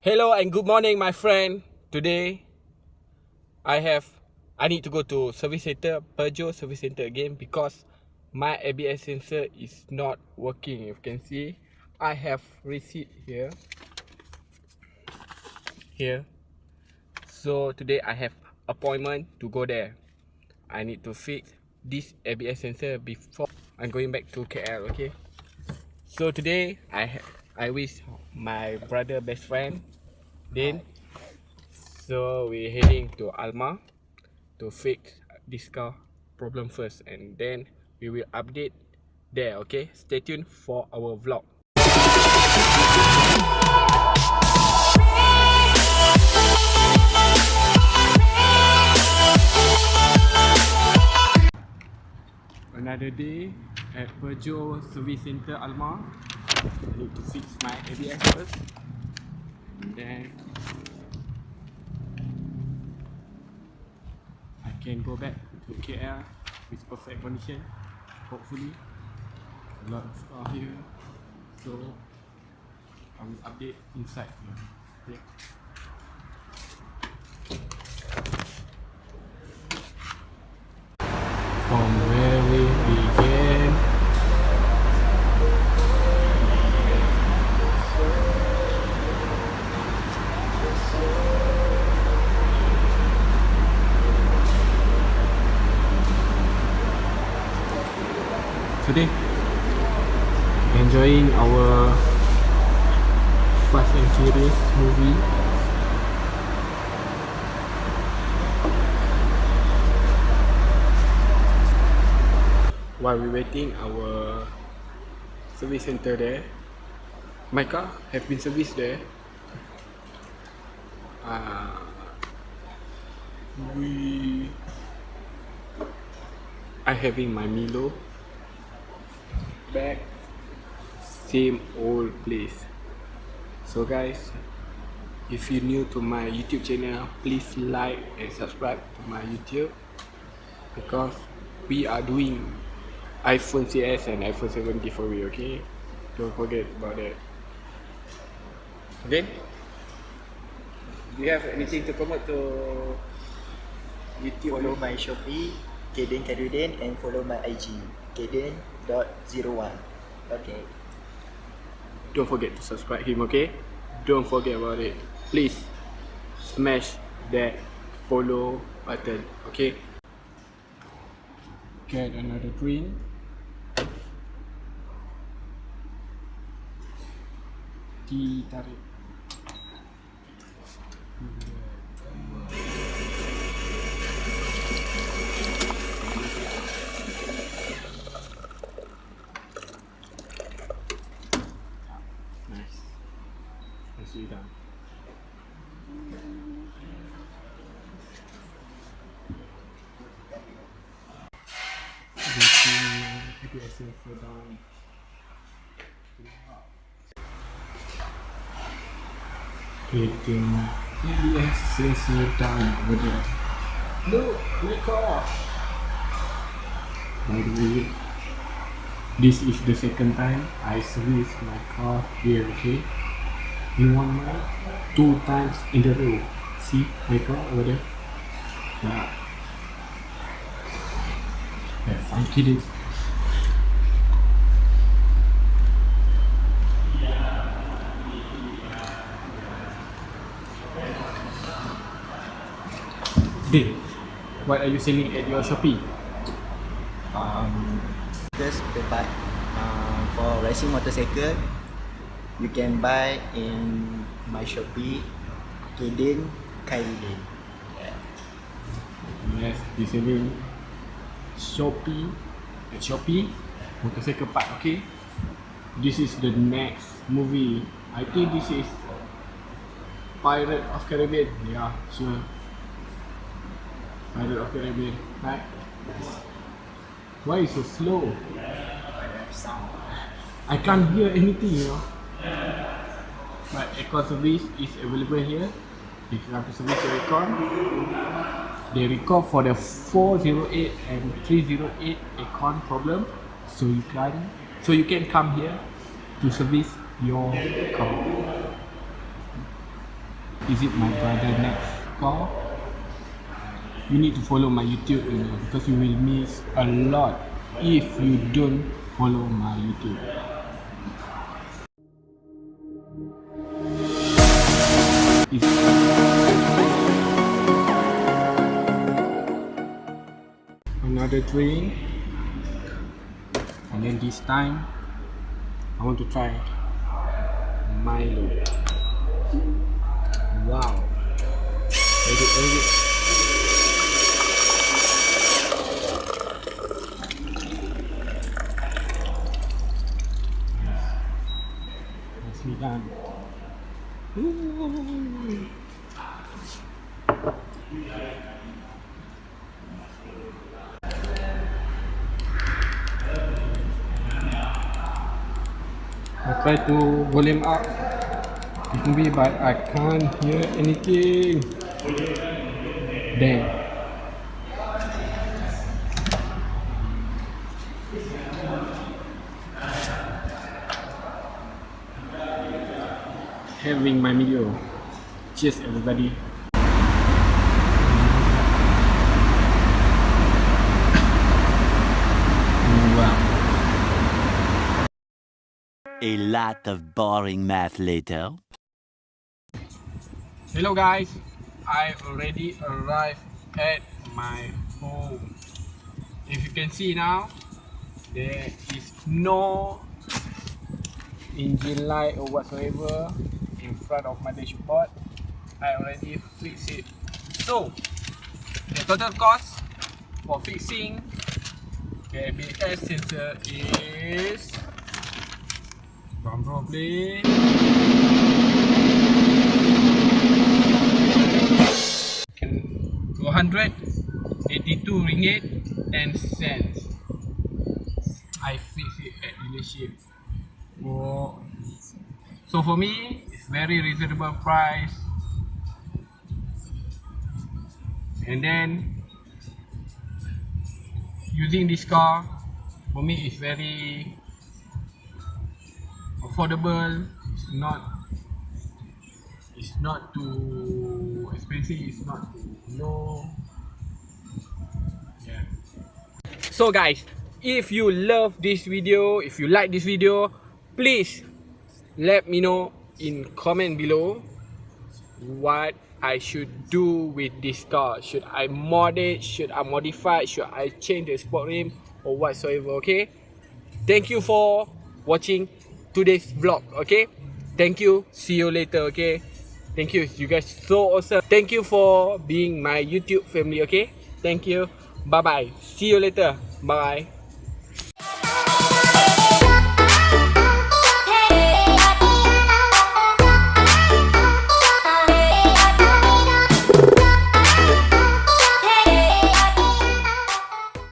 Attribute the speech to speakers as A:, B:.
A: Hello and good morning, my friend. Today, I need to go to service center, Peugeot service center again because my ABS sensor is not working. You can see, I have receipt here. So today I have appointment to go there. I need to fix this ABS sensor before I'm going back to KL. Okay. So today I wish my brother best friend Din. So we're heading to Alma to fix this car problem first, and then we will update there. Okay, stay tuned for our vlog. Another day at Peugeot service center Alma. I need to fix my ABS first, and then I can go back to KL with perfect condition. Hopefully, a lot of stuff here, so I will update inside here. Okay. From where we began. Today, enjoying our Fast and Furious movie. While we waiting our service center there, my car have been serviced there. I having my Milo back, same old place. So guys, if you're new to my YouTube channel, please like and subscribe to my YouTube, because we are doing iPhone CS and iPhone 70 for you. Okay, don't forget about that. Okay, do you have anything to promote to YouTube?
B: Follow my Shopee, Kaden, and follow my IG, Kaden.01. Okay.
A: Don't forget to subscribe him, okay? Don't forget about it. Please smash that follow button, okay? Get another drink. Tea tarik. Nicely done. Getting ABS sensor down over there. Look, my car. By the way, this is the second time I service my car here. Okay, in 1 month, 2 times in a row. See my car over there? Yeah. Yeah, funky this. Hey, what are you selling at your Shopee?
B: Just the part for racing motorcycle, you can buy in my Shopee, Kaden. Yeah.
A: Yes, he's selling Shopee at Shopee motorcycle part. Okay, this is the next movie. I think this is Pirate of Caribbean. Yeah, sure. Pirate of Caribbean, right? Why is so slow? I can't hear anything, you know. But aircon service is available here. If you have to service your aircon, they record for the 408 and 308 aircon problem, so you can come here to service your car. Is it my brother next car? You need to follow my YouTube because you will miss a lot if you don't follow my YouTube. Another drink, and then this time I want to try Milo. Wow, very good, very good. Nicely done. Ooh. I try to volume up this movie, but I can't hear anything. Damn. Having my video. Cheers, everybody. Wow.
C: A lot of boring math later.
A: Hello guys, I already arrived at my home. If you can see now, there is no engine light or whatsoever in front of my dashboard. I already fixed it. So the total cost for fixing the ABS sensor is, probably, RM282.10. I fixed it at dealership. So for me, it's very reasonable price. And then using this car, for me, it's very affordable. It's not too expensive. It's not too low. Yeah. So guys, if you love this video, if you like this video, please let me know in comment below what I should do with this car. Should I mod it? Should I modify it? Should I change the sport rim or whatsoever? Okay, thank you for watching today's vlog. Okay, thank you, see you later. Okay, thank you, you guys so awesome. Thank you for being my YouTube family. Okay, thank you, bye bye, see you later, bye.